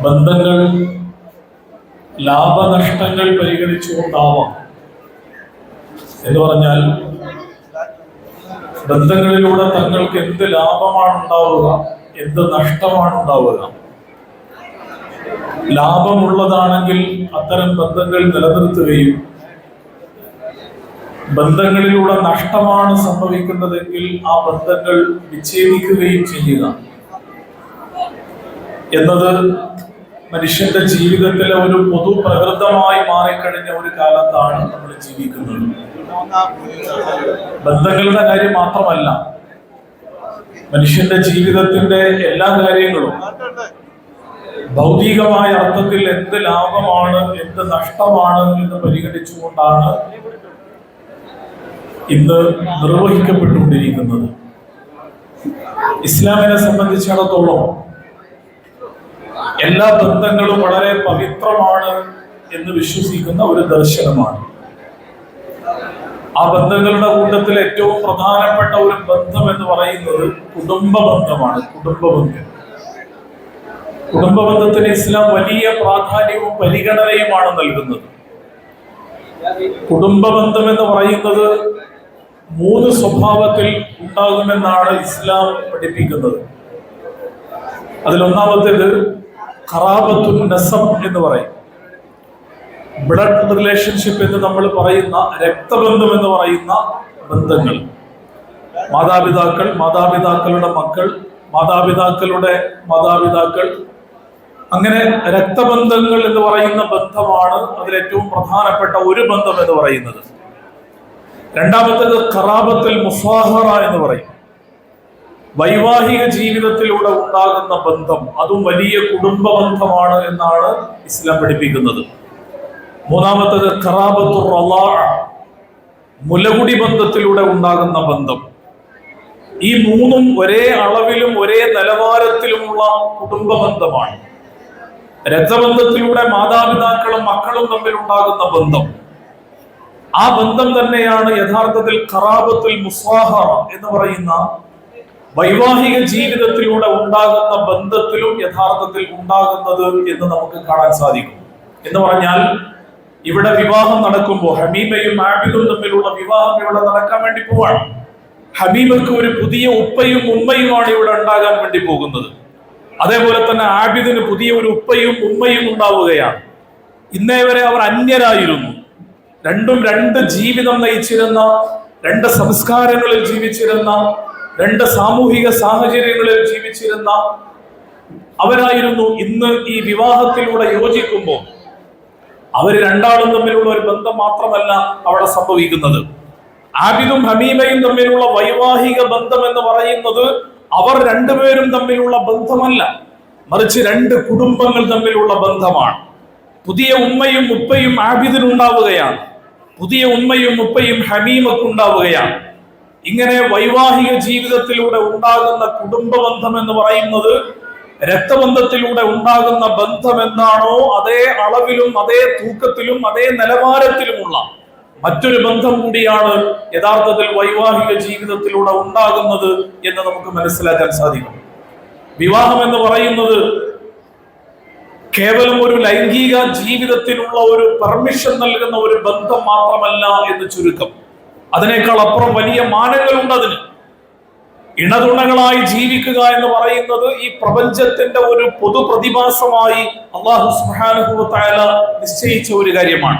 ബന്ധങ്ങൾ ലാഭനഷ്ടങ്ങൾ പരിഗണിച്ചുകൊണ്ടാവാം. എന്ന് പറഞ്ഞാൽ ബന്ധങ്ങളിലൂടെ തങ്ങൾക്ക് എന്ത് ലാഭമാണ് ഉണ്ടാവുക, എന്ത് നഷ്ടമാണ് ഉണ്ടാവുക. ലാഭമുള്ളതാണെങ്കിൽ അത്തരം ബന്ധങ്ങൾ നിലനിർത്തുകയും ബന്ധങ്ങളിലൂടെ നഷ്ടമാണ് സംഭവിക്കുന്നതെങ്കിൽ ആ ബന്ധങ്ങൾ വിച്ഛേദിക്കുകയും ചെയ്യുക എന്നത് മനുഷ്യന്റെ ജീവിതത്തിലെ ഒരു പൊതു പ്രകൃതമായി മാറിക്കഴിഞ്ഞ ഒരു കാലത്താണ് നമ്മൾ ജീവിക്കുന്നത്. ബന്ധങ്ങളുടെ കാര്യം മാത്രമല്ല, മനുഷ്യന്റെ ജീവിതത്തിന്റെ എല്ലാ കാര്യങ്ങളും ഭൗതികമായ അർത്ഥത്തിൽ എന്ത് ലാഭമാണ് എന്ത് നഷ്ടമാണ് എന്ന് പരിഗണിച്ചുകൊണ്ടാണ് ഇന്ന് നിർവഹിക്കപ്പെട്ടുകൊണ്ടിരിക്കുന്നത്. ഇസ്ലാമിനെ സംബന്ധിച്ചിടത്തോളം എല്ലാ ബന്ധങ്ങളും വളരെ പവിത്രമാണ് എന്ന് വിശ്വസിക്കുന്ന ഒരു ദർശനമാണ്. ആ ബന്ധങ്ങളുടെ കൂട്ടത്തിൽ ഏറ്റവും പ്രധാനപ്പെട്ട ഒരു ബന്ധം എന്ന് പറയുന്നത് കുടുംബ ബന്ധമാണ്. കുടുംബ ബന്ധത്തിന് ഇസ്ലാം വലിയ പ്രാധാന്യവും പരിഗണനയുമാണ് നൽകുന്നത്. കുടുംബ ബന്ധം എന്ന് പറയുന്നത് 3 സ്വഭാവത്തിൽ ഉണ്ടാകുമെന്നാണ് ഇസ്ലാം പഠിപ്പിക്കുന്നത്. അതിലൊന്നാമത്തേത് ഖറാബത്തുൻ നസബ് എന്ന് പറയും. ബ്ലഡ് റിലേഷൻഷിപ്പ് എന്ന് നമ്മൾ പറയുന്ന രക്തബന്ധം എന്ന് പറയുന്ന ബന്ധങ്ങൾ. മാതാപിതാക്കൾ, മാതാപിതാക്കളുടെ മക്കൾ, മാതാപിതാക്കളുടെ മാതാപിതാക്കൾ, അങ്ങനെ രക്തബന്ധങ്ങൾ എന്ന് പറയുന്ന ബന്ധമാണ് അതിലേറ്റവും പ്രധാനപ്പെട്ട ഒരു ബന്ധം എന്ന് പറയുന്നത്. രണ്ടാമത്തേത് ഖറാബത്തുൽ മുസാഹറ എന്ന് പറയും. വൈവാഹിക ജീവിതത്തിലൂടെ ഉണ്ടാകുന്ന ബന്ധം, അതും വലിയ കുടുംബ ബന്ധമാണ് എന്നാണ് ഇസ്ലാം പഠിപ്പിക്കുന്നത്. മൂന്നാമത്തേത് ഖറാബത്തുർ റളാഅ, മുലകുടി ബന്ധത്തിലൂടെ ഉണ്ടാകുന്ന ബന്ധം. ഈ 3ഉം ഒരേ അളവിലും ഒരേ നിലവാരത്തിലുമുള്ള കുടുംബ ബന്ധമാണ്. രക്തബന്ധത്തിലൂടെ മാതാപിതാക്കളും മക്കളും തമ്മിൽ ഉണ്ടാകുന്ന ബന്ധം, ആ ബന്ധം തന്നെയാണ് യഥാർത്ഥത്തിൽ ഖറാബത്തുൽ മുസാഹറ എന്ന് പറയുന്ന വൈവാഹിക ജീവിതത്തിലൂടെ ഉണ്ടാകുന്ന ബന്ധത്തിലും യഥാർത്ഥത്തിൽ ഉണ്ടാകുന്നത് എന്ന് നമുക്ക് കാണാൻ സാധിക്കും. എന്ന് പറഞ്ഞാൽ ഇവിടെ വിവാഹം നടക്കുമ്പോൾ ഹമീമയും ആബിദും തമ്മിലുള്ള വിവാഹം ഇവിടെ നടക്കാൻ വേണ്ടി പോവാണ്. ഹമീമക്ക് ഒരു പുതിയ ഉപ്പയും ഉമ്മയുമാണ് ഇവിടെ ഉണ്ടാകാൻ വേണ്ടി പോകുന്നത്. അതേപോലെ തന്നെ ആബിദിന് പുതിയ ഒരു ഉപ്പയും ഉമ്മയും ഉണ്ടാവുകയാണ്. ഇന്നേ വരെ അവർ അന്യരായിരുന്നു. രണ്ടും 2 ജീവിതം നയിച്ചിരുന്ന, 2 സംസ്കാരങ്ങളിൽ ജീവിച്ചിരുന്ന, 2 സാമൂഹിക സാഹചര്യങ്ങളിൽ ജീവിച്ചിരുന്ന അവരായിരുന്നു. ഇന്ന് ഈ വിവാഹത്തിലൂടെ യോജിക്കുമ്പോൾ അവർ രണ്ടാളും തമ്മിലുള്ള ഒരു ബന്ധം മാത്രമല്ല അവിടെ സംഭവിക്കുന്നത്. ആബിദും ഹമീമയും തമ്മിലുള്ള വൈവാഹിക ബന്ധം എന്ന് പറയുന്നത് അവർ രണ്ടുപേരും തമ്മിലുള്ള ബന്ധമല്ല, മറിച്ച് 2 കുടുംബങ്ങൾ തമ്മിലുള്ള ബന്ധമാണ്. പുതിയ ഉമ്മയും ഉപ്പയും ആബിദിനുണ്ടാവുകയാണ്, പുതിയ ഉമ്മയും ഉപ്പയും ഹമീമക്കുണ്ടാവുകയാണ്. ഇങ്ങനെ വൈവാഹിക ജീവിതത്തിലൂടെ ഉണ്ടാകുന്ന കുടുംബ ബന്ധം എന്ന് പറയുന്നത് രക്തബന്ധത്തിലൂടെ ഉണ്ടാകുന്ന ബന്ധം എന്താണോ അതേ അളവിലും അതേ തൂക്കത്തിലും അതേ നിലവാരത്തിലുമുള്ള മറ്റൊരു ബന്ധം കൂടിയാണ് യഥാർത്ഥത്തിൽ വൈവാഹിക ജീവിതത്തിലൂടെ ഉണ്ടാകുന്നത് എന്ന് നമുക്ക് മനസ്സിലാക്കാൻ സാധിക്കും. വിവാഹം എന്ന് പറയുന്നത് കേവലം ഒരു ലൈംഗിക ജീവിതത്തിനുള്ള ഒരു പെർമിഷൻ നൽകുന്ന ഒരു ബന്ധം മാത്രമല്ല എന്ന് ചുരുക്കം. അതിനേക്കാൾ അപ്പുറം വലിയ മാനങ്ങളുണ്ട് അതിന്. ഇണതുണകളായി ജീവിക്കുക എന്ന് പറയുന്നത് ഈ പ്രപഞ്ചത്തിന്റെ ഒരു പൊതു പ്രതിഭാസമായി അല്ലാഹു സുബ്ഹാനഹു വ തആല നിശ്ചയിച്ച ഒരു കാര്യമാണ്.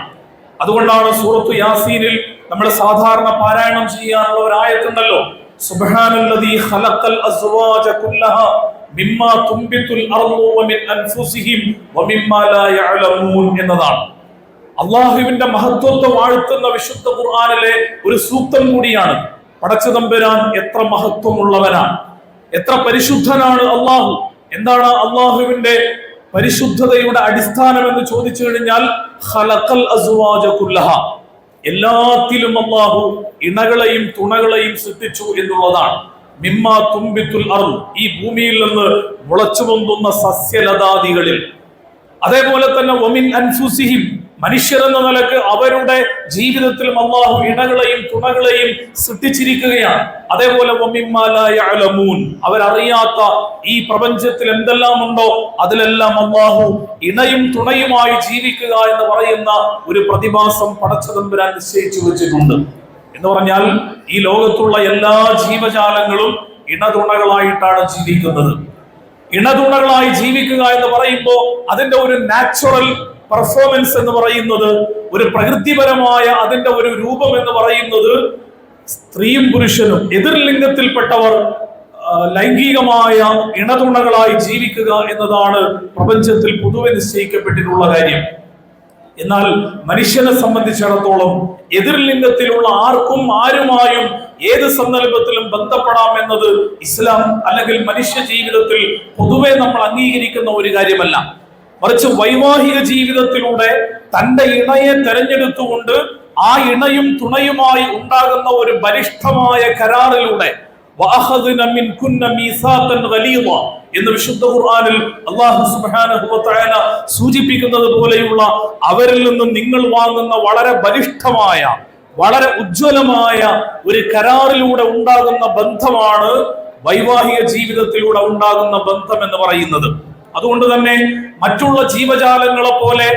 അതുകൊണ്ടാണ് സൂറത്തു യാസീനിൽ നമ്മൾ സാധാരണ പാരായണം ചെയ്യാനുള്ള ഒരു ആയത്തുണ്ടല്ലോ, സുബ്ഹാനല്ലദീ ഖലഖൽ അസ്വാജ കുല്ലഹാ മിമ്മാ തുംബിതുൽ അർളു വമിൻ അൻഫുസിഹിം വമിമ്മാ ലാ യഅലമൂൻ എന്നതാണ്. അല്ലാഹുവിന്റെ മഹത്വത്തെ വാഴ്ത്തുന്ന വിശുദ്ധ ഖുർആനിലെ ഒരു സൂക്തം കൂടിയാണ്. പടച്ചതമ്പുരാൻ എത്ര മഹത്വമുള്ളവനാണ്, എത്ര പരിശുദ്ധനാണ് അല്ലാഹു. എന്താണ് അല്ലാഹുവിന്റെ പരിശുദ്ധതയുടെ അടിസ്ഥാനം എന്ന് ചോദിച്ചു കഴിഞ്ഞാൽ ഖലഖൽ അസ്വാജ കുല്ലഹാ, എല്ലാത്തിലും അല്ലാഹു ഇണകളെയും തുണകളെയും സൃഷ്ടിച്ചു എന്നുള്ളതാണ്. മിമ്മാ തുംബിതുൽ അർള്, ഈ ഭൂമിയിൽ നിന്ന് മുളച്ചു പൊന്തുന്ന സസ്യലതാദികളിൽ. അതേപോലെ തന്നെ വമിൻ അൻഫുസിഹിം, മനുഷ്യരെന്ന നിലക്ക് അവരുടെ ജീവിതത്തിലും അള്ളാഹു ഇണകളെയും തുണകളെയും സൃഷ്ടിച്ചിരിക്കുകയാണ്. അതേപോലെ അവരറിയാത്ത ഈ പ്രപഞ്ചത്തിൽ എന്തെല്ലാം ഉണ്ടോ അതിലെല്ലാം അള്ളാഹു ഇണയും തുണയുമായി ജീവിക്കുക എന്ന് പറയുന്ന ഒരു പ്രതിഭാസം പടച്ചതമ്പുരാൻ നിശ്ചയിച്ചു വെച്ചിട്ടുണ്ട്. എന്ന് പറഞ്ഞാൽ ഈ ലോകത്തുള്ള എല്ലാ ജീവജാലങ്ങളും ഇണതുണകളായിട്ടാണ് ജീവിക്കുന്നത്. ഇണതുണകളായി ജീവിക്കുക എന്ന് പറയുമ്പോൾ അതിന്റെ ഒരു നാച്ചുറൽ പെർഫോമൻസ് എന്ന് പറയുന്നത്, ഒരു പ്രകൃതിപരമായ അതിന്റെ ഒരു രൂപം എന്ന് പറയുന്നത്, സ്ത്രീയും പുരുഷനും എതിർ ലിംഗത്തിൽപ്പെട്ടവർ ലൈംഗികമായ ഇണതുണകളായി ജീവിക്കുക എന്നതാണ് പ്രപഞ്ചത്തിൽ പൊതുവെ നിശ്ചയിക്കപ്പെട്ടിട്ടുള്ള കാര്യം. എന്നാൽ മനുഷ്യനെ സംബന്ധിച്ചിടത്തോളം എതിർ ലിംഗത്തിലുള്ള ആർക്കും ആരുമായും ഏത് സന്ദർഭത്തിലും ബന്ധപ്പെടാം എന്നത് ഇസ്ലാം അല്ലെങ്കിൽ മനുഷ്യ ജീവിതത്തിൽ പൊതുവെ നമ്മൾ അംഗീകരിക്കുന്ന ഒരു കാര്യമല്ല. മറിച്ച് വൈവാഹിക ജീവിതത്തിലൂടെ തന്റെ ഇണയെ തെരഞ്ഞെടുത്തുകൊണ്ട് ആ ഇണയും തുണയുമായി ഉണ്ടാകുന്ന ഒരു ബലിഷ്ഠമായ കരാറിലൂടെ എന്ന് വിശുദ്ധ ഖുർആനിൽ അല്ലാഹു സുബ്ഹാനഹു വ തആല സൂചിപ്പിക്കുന്നത് പോലെയുള്ള അവരിൽ നിന്നും നിങ്ങൾ വാങ്ങുന്ന വളരെ ബലിഷ്ഠമായ, വളരെ ഉജ്ജ്വലമായ ഒരു കരാറിലൂടെ ഉണ്ടാകുന്ന ബന്ധമാണ് വൈവാഹിക ജീവിതത്തിലൂടെ ഉണ്ടാകുന്ന ബന്ധം എന്ന് പറയുന്നത്. അതുകൊണ്ട് തന്നെ മറ്റുള്ള ജീവജാലങ്ങളെ പോലെ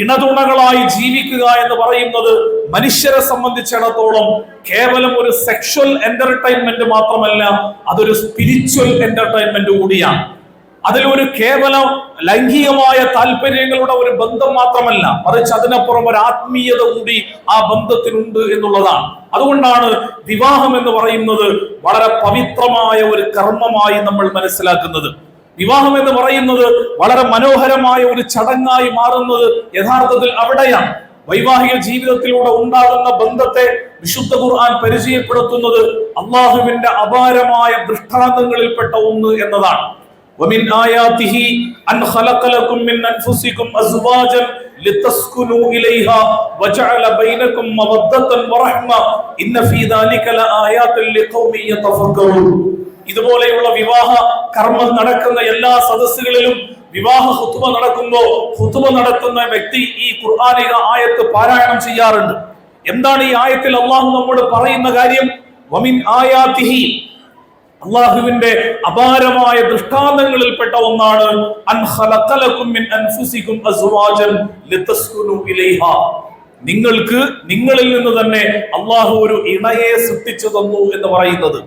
ഇണതുണകളായി ജീവിക്കുക എന്ന് പറയുന്നത് മനുഷ്യരെ സംബന്ധിച്ചിടത്തോളം കേവലം ഒരു സെക്ഷൽ എന്റർടൈൻമെന്റ് മാത്രമല്ല, അതൊരു സ്പിരിച്വൽ എന്റർടൈൻമെന്റ് കൂടിയാണ്. അതിലൊരു കേവലം ലൈംഗികമായ താല്പര്യങ്ങളുടെ ഒരു ബന്ധം മാത്രമല്ല, മറിച്ച് അതിനപ്പുറം ഒരു ആത്മീയത കൂടി ആ ബന്ധത്തിനുണ്ട് എന്നുള്ളതാണ്. അതുകൊണ്ടാണ് വിവാഹം എന്ന് പറയുന്നത് വളരെ പവിത്രമായ ഒരു കർമ്മമായി നമ്മൾ മനസ്സിലാക്കുന്നത്. വിവാഹം എന്ന് പറയുന്നത് വളരെ മനോഹരമായ ഒരു ചടങ്ങായി മാറുന്നത് യഥാർത്ഥത്തിൽ അവിടെയാണ്. വൈവാഹിക ജീവിതത്തിലൂടെ ഉണ്ടാകുന്ന ബന്ധത്തെ വിശുദ്ധ ഖുർആൻ പരിചയപ്പെടുത്തുന്നത് അള്ളാഹുവിന്റെ അപാരമായ ദൃഷ്ടാന്തങ്ങളിൽപ്പെട്ട ഒന്ന് എന്നതാണ്. ومن آياته أن خلق لكم من أنفسكم أزواجا لتسكنوا إليها وجعل بينكم مودة ورحمة إن في ذلك لآيات لقوم يتفكرون. ഇതുപോലെയുള്ള വിവാഹ കർമ്മം നടക്കുന്ന എല്ലാ സദസ്സുകളിലും വിവാഹ ഖുതുബ നടക്കുമ്പോൾ ഖുതുബ നടത്തുന്ന വ്യക്തി ഈ ഖുർആനിക ആയത്ത് പാരായണം ചെയ്യാറുണ്ട്. എന്താണ് ഈ ആയത്തിൽ അള്ളാഹു നമ്മോട് പറയുന്ന കാര്യം? വമിൻ ആയാതിഹി, അള്ളാഹുവിന്റെ അപാരമായ ദൃഷ്ടാന്തങ്ങളിൽപ്പെട്ട ഒന്നാണ് അൻ ഖലഖലകും മിൻ അൻഫുസികും അസ്വാജൻ ലിതസ്കുനു ഇലൈഹാ, നിങ്ങൾക്ക് നിങ്ങളിൽ നിന്ന് തന്നെ അള്ളാഹു ഒരു ഇണയെ സൃഷ്ടിച്ചു തന്നു എന്ന് പറയുന്നത്.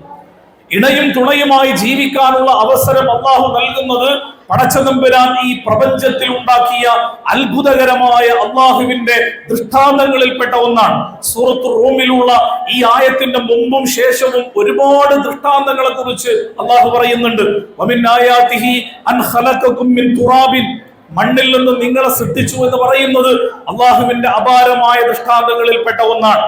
ഇണയും തുണയുമായി ജീവിക്കാനുള്ള അവസരം അള്ളാഹു നൽകുന്നത് പടച്ചതമ്പുരാൻ ഈ പ്രപഞ്ചത്തിൽ ഉണ്ടാക്കിയ അത്ഭുതകരമായ അള്ളാഹുവിന്റെ ദൃഷ്ടാന്തങ്ങളിൽപ്പെട്ട ഒന്നാണ്. സൂറത്ത് റൂമിലുള്ള ഈ ആയത്തിന്റെ മുമ്പും ശേഷവും ഒരുപാട് ദൃഷ്ടാന്തങ്ങളെ കുറിച്ച് അള്ളാഹു പറയുന്നുണ്ട്. വമിൻ ആയാതിഹി അൻ ഖലഖകും മിൻ തുറാബിൻ, മണ്ണിൽ നിന്ന് നിങ്ങളെ സൃഷ്ടിച്ചു എന്ന് പറയുന്നത് അള്ളാഹുവിന്റെ അപാരമായ ദൃഷ്ടാന്തങ്ങളിൽപ്പെട്ട ഒന്നാണ്.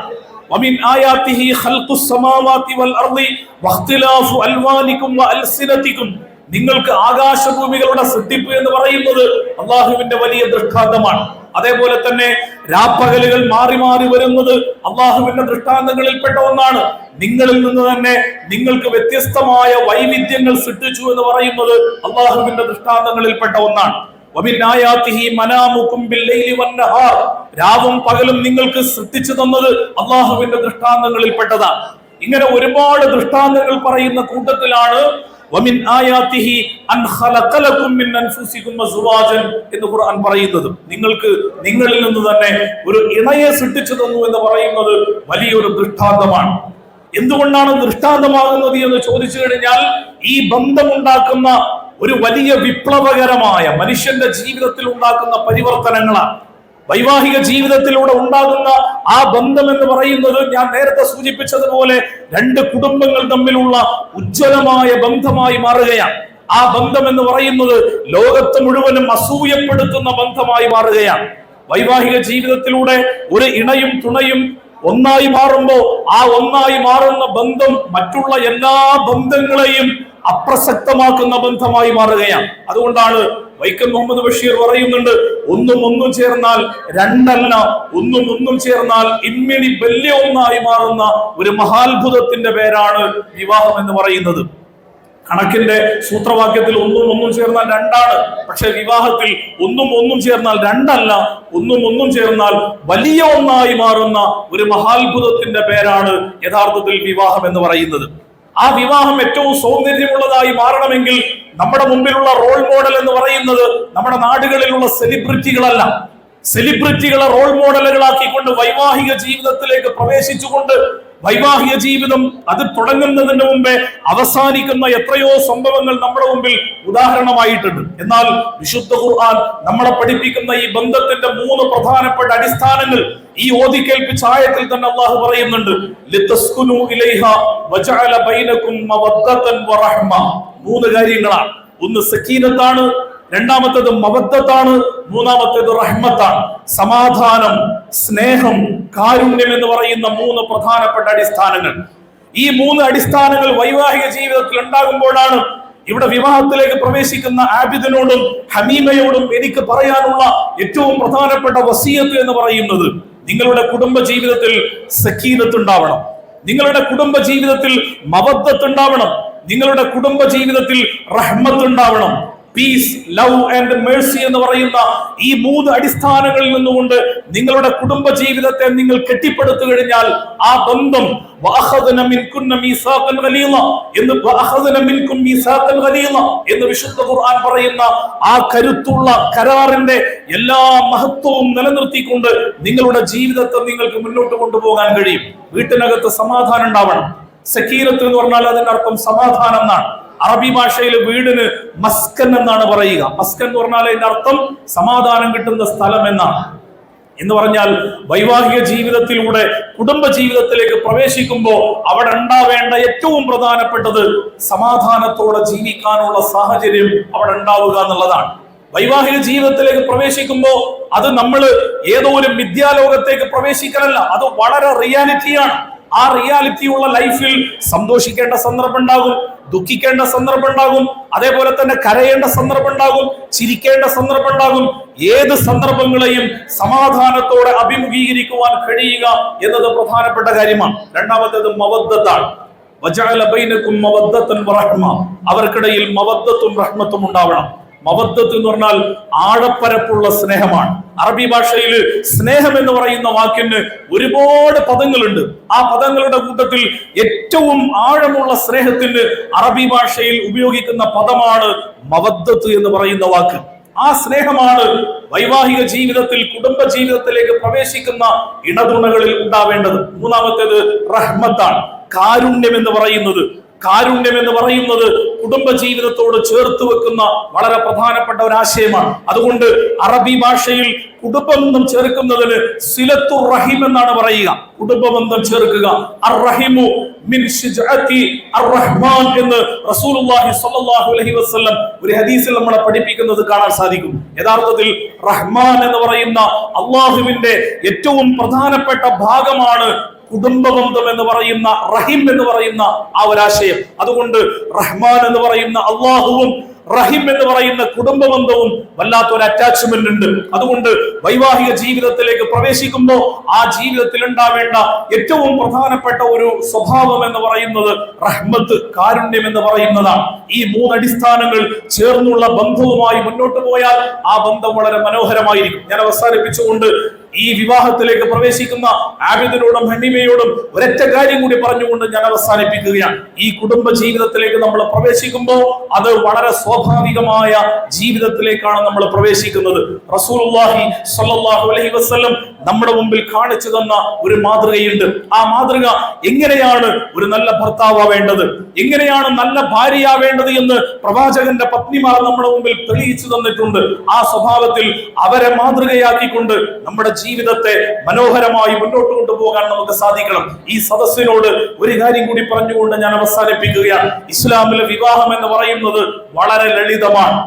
ومن آياته خلق السماوات والأرض واختلاف ألوانكم وألسنتكم, നിങ്ങൾക്ക് ആകാശഭൂമികളുടെ സൃഷ്ടിപ്പ് എന്ന് പറയുന്നത് അള്ളാഹുവിന്റെ വലിയ ദൃഷ്ടാന്തമാണ്. അതേപോലെ തന്നെ രാപ്പകലുകൾ മാറി മാറി വരുന്നത് അള്ളാഹുവിന്റെ ദൃഷ്ടാന്തങ്ങളിൽപ്പെട്ട ഒന്നാണ്. നിങ്ങളിൽ നിന്ന് തന്നെ നിങ്ങൾക്ക് വ്യത്യസ്തമായ വൈവിധ്യങ്ങൾ സൃഷ്ടിച്ചു എന്ന് പറയുന്നത് അള്ളാഹുവിന്റെ ദൃഷ്ടാന്തങ്ങളിൽപ്പെട്ട ഒന്നാണ്. രാവും പകലും നിങ്ങൾക്ക് സൃഷ്ടിച്ചു തന്നത് അള്ളാഹുവിന്റെ ദൃഷ്ടാന്തങ്ങളിൽപ്പെട്ടതാണ്. ഇങ്ങനെ ഒരുപാട് ദൃഷ്ടാന്തങ്ങൾ പറയുന്ന കൂട്ടത്തിലാണ് വമിൻ ആയാതിഹി അൻ ഖലഖലകും മിൻ അൻഫുസികും അസ്വാജൻ എന്ന് ഖുർആൻ പറയുന്നത്. നിങ്ങൾക്ക് നിങ്ങളിൽ നിന്ന് തന്നെ ഒരു ഇണയെ സൃഷ്ടിച്ചു തന്നു എന്ന് പറയുന്നത് വലിയൊരു ദൃഷ്ടാന്തമാണ്. എന്തുകൊണ്ടാണ് ദൃഷ്ടാന്തമാകുന്നത് എന്ന് ചോദിച്ചു കഴിഞ്ഞാൽ ഈ ബന്ധമുണ്ടാക്കുന്ന ഒരു വലിയ വിപ്ലവകരമായ മനുഷ്യന്റെ ജീവിതത്തിൽ ഉണ്ടാക്കുന്ന പരിവർത്തനങ്ങളാണ്. വൈവാഹിക ജീവിതത്തിലൂടെ ഉണ്ടാകുന്ന ആ ബന്ധം എന്ന് പറയുന്നത് ഞാൻ നേരത്തെ സൂചിപ്പിച്ചതുപോലെ രണ്ട് കുടുംബങ്ങൾ തമ്മിലുള്ള ഉജ്ജ്വലമായ ബന്ധമായി മാറുകയാണ്. ആ ബന്ധം എന്ന് പറയുന്നത് ലോകത്ത് മുഴുവനും അസൂയപ്പെടുത്തുന്ന ബന്ധമായി മാറുകയാണ്. വൈവാഹിക ജീവിതത്തിലൂടെ ഒരു ഇണയും തുണയും ഒന്നായി മാറുമ്പോൾ ആ ഒന്നായി മാറുന്ന ബന്ധം മറ്റുള്ള എല്ലാ ബന്ധങ്ങളെയും അപ്രസക്തമാക്കുന്ന ബന്ധമായി മാറുകയാണ്. അതുകൊണ്ടാണ് വൈക്കം മുഹമ്മദ് ബഷീർ പറയുന്നുണ്ട്, ഒന്നും ഒന്നും ചേർന്നാൽ രണ്ടല്ല, ഒന്നും ഒന്നും ചേർന്നാൽ ഇമ്മിണി വലിയ ഒന്നായി മാറുന്ന ഒരു മഹാത്ഭുതത്തിന്റെ പേരാണ് വിവാഹം എന്ന് പറയുന്നത്. കണക്കിന്റെ സൂത്രവാക്യത്തിൽ ഒന്നും ഒന്നും ചേർന്നാൽ രണ്ടാണ്. പക്ഷെ വിവാഹത്തിൽ ഒന്നും ഒന്നും ചേർന്നാൽ രണ്ടല്ല, ഒന്നും ഒന്നും ചേർന്നാൽ വലിയ ഒന്നായി മാറുന്ന ഒരു മഹാത്ഭുതത്തിന്റെ പേരാണ് യഥാർത്ഥത്തിൽ വിവാഹം എന്ന് പറയുന്നത്. ആ വിവാഹം ഏറ്റവും സൗന്ദര്യമുള്ളതായി മാറണമെങ്കിൽ നമ്മുടെ മുമ്പിലുള്ള റോൾ മോഡൽ എന്ന് പറയുന്നത് നമ്മുടെ നാടുകളിലുള്ള സെലിബ്രിറ്റികളല്ല. സെലിബ്രിറ്റികളെ റോൾ മോഡലുകളാക്കിക്കൊണ്ട് വൈവാഹിക ജീവിതത്തിലേക്ക് പ്രവേശിച്ചുകൊണ്ട് വൈവാഹിക ജീവിതം അത് തുടങ്ങുന്നതിന് മുമ്പേ അവസാനിക്കുന്ന എത്രയോ സംഭവങ്ങൾ നമ്മുടെ മുമ്പിൽ ഉദാഹരണമായിട്ടുണ്ട്. എന്നാൽ വിശുദ്ധ ഖുർആൻ നമ്മളെ പഠിപ്പിക്കുന്ന ഈ ബന്ധത്തിന്റെ 3 പ്രധാനപ്പെട്ട അടിസ്ഥാനങ്ങൾ ഈ ഓതിക്കേൽപ്പിച്ച ആയത്തിൽ തന്നെ അല്ലാഹു പറയുന്നുണ്ട്. ലിതസ്കുനു ഇലൈഹ വജഅല ബൈനകും മവദ്ദതൻ വറഹ്മ. 3 കാര്യങ്ങളാണ്. ഒന്ന് സക്കീനത്താണ്, രണ്ടാമത്തേത് മവദ്ദത്താണ്, മൂന്നാമത്തേത് റഹ്മത്താണ്. സമാധാനം, സ്നേഹം, കാരുണ്യം എന്ന് പറയുന്ന 3 പ്രധാനപ്പെട്ട അടിസ്ഥാനങ്ങൾ. ഈ 3 അടിസ്ഥാനങ്ങൾ വൈവാഹിക ജീവിതത്തിൽ ഉണ്ടാകുമ്പോഴാണ് ഇവിടെ വിവാഹത്തിലേക്ക് പ്രവേശിക്കുന്ന ആബിദിനോടും ഹമീമയോടും എനിക്ക് പറയാനുള്ള ഏറ്റവും പ്രധാനപ്പെട്ട വസിയത്ത് എന്ന് പറയുന്നത്, നിങ്ങളുടെ കുടുംബ ജീവിതത്തിൽ സക്കീനത്ത് ഉണ്ടാവണം, നിങ്ങളുടെ കുടുംബ ജീവിതത്തിൽ മവദ്ദത്ത് ഉണ്ടാവണം, നിങ്ങളുടെ കുടുംബ ജീവിതത്തിൽ റഹ്മത്ത് ഉണ്ടാവണം. പീസ്, ലവ് ആൻഡ് മേഴ്സി എന്ന് പറയുന്ന ഈ 3 അടിസ്ഥാനങ്ങളിൽ നിന്നുകൊണ്ട് നിങ്ങളുടെ കുടുംബ ജീവിതത്തെ നിങ്ങൾ കെട്ടിപ്പടുത്തു കഴിഞ്ഞാൽ ആ ബന്ധം എന്ന് വിശുദ്ധ ഖുർആൻ പറയുന്ന ആ കരുത്തുള്ള കരാറിന്റെ എല്ലാ മഹത്വവും നിലനിർത്തിക്കൊണ്ട് നിങ്ങളുടെ ജീവിതത്തെ നിങ്ങൾക്ക് മുന്നോട്ട് കൊണ്ടുപോകാൻ കഴിയും. വീട്ടിനകത്ത് സമാധാനം ഉണ്ടാവണം. സക്കീനത്ത് എന്ന് പറഞ്ഞാൽ അതിന്റെ അർത്ഥം സമാധാനം എന്നാണ്. അറബി ഭാഷയിൽ വീടിന് മസ്കൻ എന്നാണ് പറയുക. മസ്കൻ എന്ന് പറഞ്ഞാൽ അതിന്റെ അർത്ഥം സമാധാനം കിട്ടുന്ന സ്ഥലം എന്നാണ്. എന്ന് പറഞ്ഞാൽ വൈവാഹിക ജീവിതത്തിലൂടെ കുടുംബ ജീവിതത്തിലേക്ക് പ്രവേശിക്കുമ്പോൾ അവിടെ ഉണ്ടാവേണ്ട ഏറ്റവും പ്രധാനപ്പെട്ടത് സമാധാനത്തോടെ ജീവിക്കാനുള്ള സാഹചര്യം അവിടെ ഉണ്ടാവുക എന്നുള്ളതാണ്. വൈവാഹിക ജീവിതത്തിലേക്ക് പ്രവേശിക്കുമ്പോൾ അത് നമ്മൾ ഏതോ ഒരു മിഥ്യാലോകത്തേക്ക് പ്രവേശിക്കലല്ല, അത് വളരെ റിയാലിറ്റിയാണ്. ആ റിയാലിറ്റിയുള്ള ലൈഫിൽ സന്തോഷിക്കേണ്ട സന്ദർഭം ഉണ്ടാകും, ദുഃഖിക്കേണ്ട സന്ദർഭം ഉണ്ടാകും, അതേപോലെ തന്നെ കരയേണ്ട സന്ദർഭം ഉണ്ടാകും, ചിരിക്കേണ്ട സന്ദർഭം ഉണ്ടാകും. ഏത് സന്ദർഭങ്ങളെയും സമാധാനത്തോടെ അഭിമുഖീകരിക്കുവാൻ കഴിയുക എന്നത് പ്രധാനപ്പെട്ട കാര്യമാണ്. രണ്ടാമത്തേത് മവദ്ദത്താണ്. വജഅല ബൈനകും മവദ്ദതൻ വറഹ്മ. അവർക്കിടയിൽ മവദ്ദത്തും റഹ്മത്തും ഉണ്ടാവണം. മവദ്ദത്ത് എന്ന് പറഞ്ഞാൽ ആഴപ്പരപ്പുള്ള സ്നേഹമാണ്. അറബി ഭാഷയിൽ സ്നേഹം എന്ന് പറയുന്ന വാക്കിന് ഒരുപാട് പദങ്ങളുണ്ട്. ആ പദങ്ങളുടെ കൂട്ടത്തിൽ ഏറ്റവും ആഴമുള്ള സ്നേഹത്തിന് അറബി ഭാഷയിൽ ഉപയോഗിക്കുന്ന പദമാണ് മവദ്ദത്ത് എന്ന് പറയുന്ന വാക്ക്. ആ സ്നേഹമാണ് വൈവാഹിക ജീവിതത്തിൽ കുടുംബ ജീവിതത്തിലേക്ക് പ്രവേശിക്കുന്ന ഇടതുണകളിൽ ഉണ്ടാവേണ്ടത്. മൂന്നാമത്തേത് റഹ്മത്താണ്. കാരുണ്യം എന്ന് പറയുന്നത് കുടുംബ ജീവിതത്തോട് ചേർത്ത് വെക്കുന്ന വളരെ പ്രധാനപ്പെട്ട ഒരു ആശയമാണ്. അതുകൊണ്ട് അറബി ഭാഷയിൽ കുടുംബബന്ധം ചേർക്കുന്നതിന് സിലത്തുർ റഹിം എന്നാണ് പറയുക. കുടുംബബന്ധം ചേർക്കുക. അർറഹിമു മിൻ ശിജ്അതി അർറഹ്മാൻ എന്ന് റസൂലുള്ളാഹി സ്വല്ലല്ലാഹു അലൈഹി വസല്ലം ഒരു ഹദീസിൽ നമ്മളെ പഠിപ്പിക്കുന്നത് കാണാൻ സാധിക്കും. യഥാർത്ഥത്തിൽ റഹ്മാൻ എന്ന് പറയുന്ന അല്ലാഹുവിന്റെ ഏറ്റവും പ്രധാനപ്പെട്ട ഭാഗമാണ് കുടുംബബന്ധം എന്ന് പറയുന്ന, റഹിം എന്ന് പറയുന്ന ആ ഒരാശയം. അതുകൊണ്ട് റഹ്മാൻ എന്ന് പറയുന്ന അള്ളാഹുവും റഹിം എന്ന് പറയുന്ന കുടുംബബന്ധവും വല്ലാത്തൊരു അറ്റാച്ച്മെന്റ് ഉണ്ട്. അതുകൊണ്ട് വൈവാഹിക ജീവിതത്തിലേക്ക് പ്രവേശിക്കുമ്പോൾ ആ ജീവിതത്തിൽ ഉണ്ടാവേണ്ട ഏറ്റവും പ്രധാനപ്പെട്ട ഒരു സ്വഭാവം എന്ന് പറയുന്നത് റഹ്മത്ത്, കാരുണ്യം എന്ന് പറയുന്നതാണ്. ഈ 3 അടിസ്ഥാനങ്ങൾ ചേർന്നുള്ള ബന്ധവുമായി മുന്നോട്ട് പോയാൽ ആ ബന്ധം വളരെ മനോഹരമായിരിക്കും. ഞാൻ അവസാനിപ്പിച്ചുകൊണ്ട് ഈ വിവാഹത്തിലേക്ക് പ്രവേശിക്കുന്ന ആബിദിനോടും ഹനീമയോടും ഒരൊറ്റ കാര്യം കൂടി പറഞ്ഞുകൊണ്ട് ഞാൻ അവസാനിപ്പിക്കുകയാണ്. ഈ കുടുംബ ജീവിതത്തിലേക്ക് നമ്മൾ പ്രവേശിക്കുമ്പോൾ അത് വളരെ സ്വാഭാവികമായ ജീവിതത്തിലേക്കാണ് നമ്മൾ പ്രവേശിക്കുന്നത്. റസൂലുള്ളാഹി സ്വല്ലല്ലാഹു അലൈഹി വസല്ലം നമ്മുടെ മുമ്പിൽ കാണിച്ചു തന്ന ഒരു മാതൃകയുണ്ട്. ആ മാതൃക എങ്ങനെയാണ് ഒരു നല്ല ഭർത്താവേണ്ടത്, എങ്ങനെയാണ് നല്ല ഭാര്യയാവേണ്ടത് എന്ന് പ്രവാചകന്റെ പത്നിമാർ നമ്മുടെ മുമ്പിൽ തെളിയിച്ചു തന്നിട്ടുണ്ട്. ആ സ്വഭാവത്തിൽ അവരെ മാതൃകയാക്കിക്കൊണ്ട് നമ്മുടെ ജീവിതത്തെ മനോഹരമായി മുന്നോട്ട് കൊണ്ടുപോകാൻ നമുക്ക് സാധിക്കണം. ഈ സദസ്സിനോട് ഒരു കാര്യം കൂടി പറഞ്ഞുകൊണ്ട് ഞാൻ അവസാനിപ്പിക്കുകയാണ്. ഇസ്ലാമിലെ വിവാഹം എന്ന് പറയുന്നത് വളരെ ലളിതമാണ്.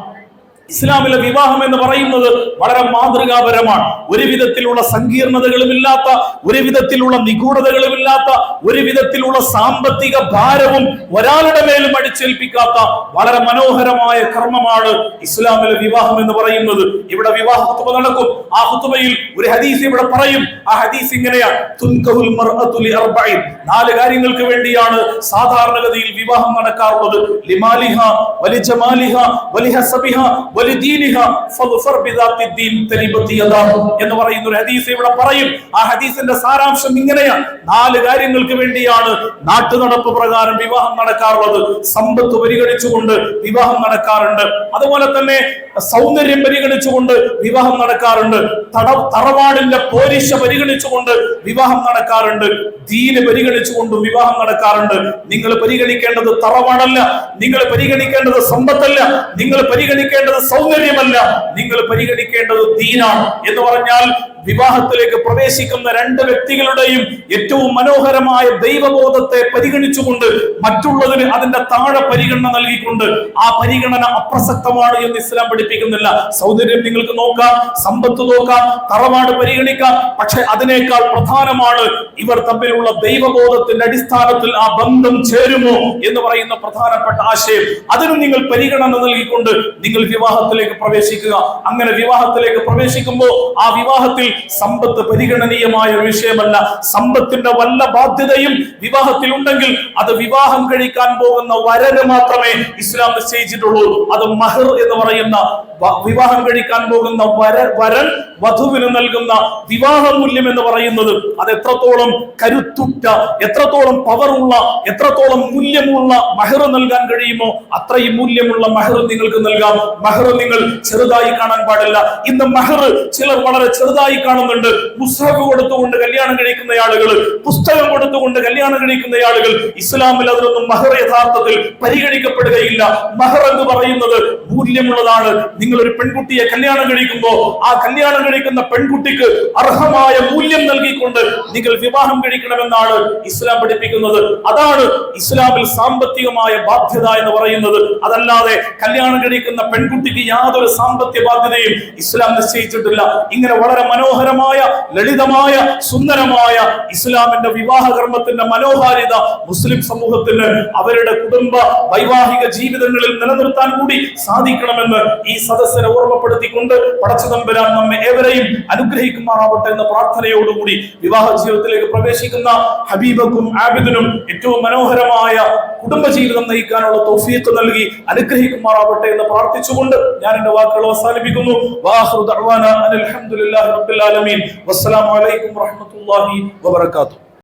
ഇസ്ലാമിലെ വിവാഹം എന്ന് പറയുന്നത് വളരെ മാതൃകാപരമാണ്. ഒരു വിധത്തിലുള്ള സങ്കീർണതകളുമില്ലാത്ത, ഒരു വിധത്തിലുള്ള നിഗൂഢതകളുമില്ലാത്ത, ഒരു വിധത്തിലുള്ള സാമ്പത്തിക ഭാരവും ഒരാളുടെ മേലും അടിച്ചേൽപ്പിക്കാത്ത വളരെ മനോഹരമായ കർമ്മമാണ് ഇസ്ലാമിലെ വിവാഹം എന്ന് പറയുന്നത്. ഇവിടെ വിവാഹ ഖുതുബ നടക്കും. ആ ഖുതുബയിൽ ഒരു ഹദീസ് ഇവിടെ പറയും. ആ ഹദീസ് ഇങ്ങനെയാണ്: തുൻകഹുൽ മർഅതു ലിഅർബഇൻ. 4 കാര്യങ്ങൾക്ക് വേണ്ടിയാണ് സാധാരണഗതിയിൽ വിവാഹം നടക്കാറുള്ളത്. ലിമാലിഹ വലിജമാലിഹ വലിഹസബിഹ എന്ന് പറയുന്ന ഒരു ഹദീസ് ഇവിടെ പറയും. ആ ഹദീസിന്റെ സാരാംശം ഇങ്ങനെയാണ്: 4 കാര്യങ്ങൾക്ക് വേണ്ടിയാണ് നാട്ടുനടപ്പ് പ്രകാരം വിവാഹം നടക്കാറുള്ളത്. സമ്പത്ത് പരിഗണിച്ചുകൊണ്ട് വിവാഹം നടക്കാറുണ്ട്. അതുപോലെ തന്നെ സൗന്ദര്യം പരിഗണിച്ചുകൊണ്ട് വിവാഹം നടക്കാറുണ്ട്. തറവാടിന്റെ പോരിശ പരിഗണിച്ചുകൊണ്ട് വിവാഹം നടക്കാറുണ്ട്. ദീന് പരിഗണിച്ചുകൊണ്ട് വിവാഹം നടക്കാറുണ്ട്. നിങ്ങൾ പരിഗണിക്കേണ്ടത് തറവാടല്ല, നിങ്ങൾ പരിഗണിക്കേണ്ടത് സമ്പത്തല്ല, നിങ്ങൾ പരിഗണിക്കേണ്ടത് സൗന്ദര്യമല്ല, നിങ്ങൾ പരിഗണിക്കേണ്ടത് ദീനാണ്. എന്ന് പറഞ്ഞാൽ വിവാഹത്തിലേക്ക് പ്രവേശിക്കുന്ന 2 വ്യക്തികളുടെയും ഏറ്റവും മനോഹരമായ ദൈവബോധത്തെ പരിഗണിച്ചുകൊണ്ട് മറ്റുള്ളതിന് അതിന്റെ താഴെ പരിഗണന നൽകിക്കൊണ്ട് ആ പരിഗണന അപ്രസക്തമാണ് എന്ന് ഇസ്ലാം പഠിപ്പിക്കുന്നില്ല. സൗന്ദര്യം നിങ്ങൾക്ക് നോക്കാം, സമ്പത്ത് നോക്കാം, തറവാട് പരിഗണിക്കാം, പക്ഷെ അതിനേക്കാൾ പ്രധാനമാണ് ഇവർ തമ്മിലുള്ള ദൈവബോധത്തിന്റെ അടിസ്ഥാനത്തിൽ ആ ബന്ധം ചേരുമോ എന്ന് പറയുന്ന പ്രധാനപ്പെട്ട ആശയം. അതിനും നിങ്ങൾ പരിഗണന നൽകിക്കൊണ്ട് നിങ്ങൾ വിവാഹത്തിലേക്ക് പ്രവേശിക്കുക. അങ്ങനെ വിവാഹത്തിലേക്ക് പ്രവേശിക്കുമ്പോൾ ആ വിവാഹത്തിൽ സമ്പത്ത് പരിഗണനീയമായ ഒരു വിഷയമല്ല. സമ്പത്തിന്റെ വല്ല ബാധ്യതയും വിവാഹത്തിൽ ഉണ്ടെങ്കിൽ അത് വിവാഹം കഴിക്കാൻ പോകുന്ന വരന് മാത്രമേ ഇസ്ലാം നിശ്ചയിച്ചിട്ടുള്ളൂ. അത് മഹർ എന്ന് പറയുന്ന വിവാഹം കഴിക്കാൻ പോകുന്ന വരൻ വധുവിന് നൽകുന്ന വിവാഹ മൂല്യം എന്ന് പറയുന്നത് അത് എത്രത്തോളം കരുത്തുറ്റ, എത്രത്തോളം പവറുള്ള, എത്രത്തോളം മൂല്യമുള്ള മഹർ നൽകാൻ കഴിയുമോ അത്രയും മൂല്യമുള്ള മഹർ നിങ്ങൾക്ക് നൽകാം. മഹർ നിങ്ങൾ ചെറുതായി കാണാൻ പാടില്ല. ഇന്ന് മഹർ ചിലർ വളരെ ചെറുതായി കാണുന്നുണ്ട്. മുസ്ഹഫ് കൊടുത്തുകൊണ്ട് കല്യാണം കഴിക്കുന്ന ആളുകൾ, പുസ്തകം കൊടുത്തുകൊണ്ട് കല്യാണം കഴിക്കുന്ന ആളുകൾ. ഇസ്ലാമിൽ അതിനൊന്നും മഹർ യഥാർത്ഥത്തിൽ പരിഗണിക്കപ്പെടുകയില്ല. മഹർ എന്ന് പറയുന്നത് മൂല്യമുള്ളതാണ്. നിങ്ങൾ ഒരു പെൺകുട്ടിയെ കല്യാണം കഴിക്കുമ്പോൾ ആ കല്യാണം കഴിക്കുന്ന പെൺകുട്ടിക്ക് അർഹമായ മൂല്യം നൽകിക്കൊണ്ട് നിങ്ങൾ വിവാഹം കഴിക്കണമെന്നാണ് ഇസ്ലാം പഠിപ്പിക്കുന്നത്. അതാണ് ഇസ്ലാമിൽ സാമ്പത്തികമായ ബാധ്യത എന്ന് പറയുന്നത്. അതല്ലാതെ കല്യാണം കഴിക്കുന്ന പെൺകുട്ടിക്ക് യാതൊരു സാമ്പത്തിക ബാധ്യതയും ഇസ്ലാം നിശ്ചയിച്ചിട്ടില്ല. ഇങ്ങനെ വളരെ മനോഹരമായ, ലളിതമായ, സുന്ദരമായ ഇസ്ലാമിന്റെ വിവാഹ കർമ്മത്തിന്റെ മനോഹാരിത മുസ്ലിം സമൂഹത്തിന് അവരുടെ കുടുംബ വൈവാഹിക ജീവിതങ്ങളിൽ നിലനിർത്താൻ കൂടി സാധിക്കണമെന്ന് ഈ സദസ്സിനെ ഓർമ്മപ്പെടുത്തിക്കൊണ്ട് പടച്ചതമ്പുരാൻ നമ്മെ ഏവരെയും അനുഗ്രഹിക്കുമാറാവട്ടെ എന്ന പ്രാർത്ഥനയോടുകൂടി വിവാഹ ജീവിതത്തിലേക്ക് പ്രവേശിക്കുന്ന ഹബീബക്കും ആബിദിനും ഏറ്റവും മനോഹരമായ കുടുംബജീവിതം നയിക്കാനുള്ള തൗഫീഖ് നൽകി അനുഗ്രഹിക്കുമാറാവട്ടെ എന്ന് പ്രാർത്ഥിച്ചുകൊണ്ട് ഞാൻ എന്റെ വാക്കുകൾ അവസാനിപ്പിക്കുന്നു. വാഖിറു ദഅ്വാനാ അൽഹംദുലില്ലാഹി റബ്ബിൽ ആലമീൻ. വസ്സലാമു അലൈക്കും വറഹ്മത്തുള്ളാഹി വബറകാതുഹു.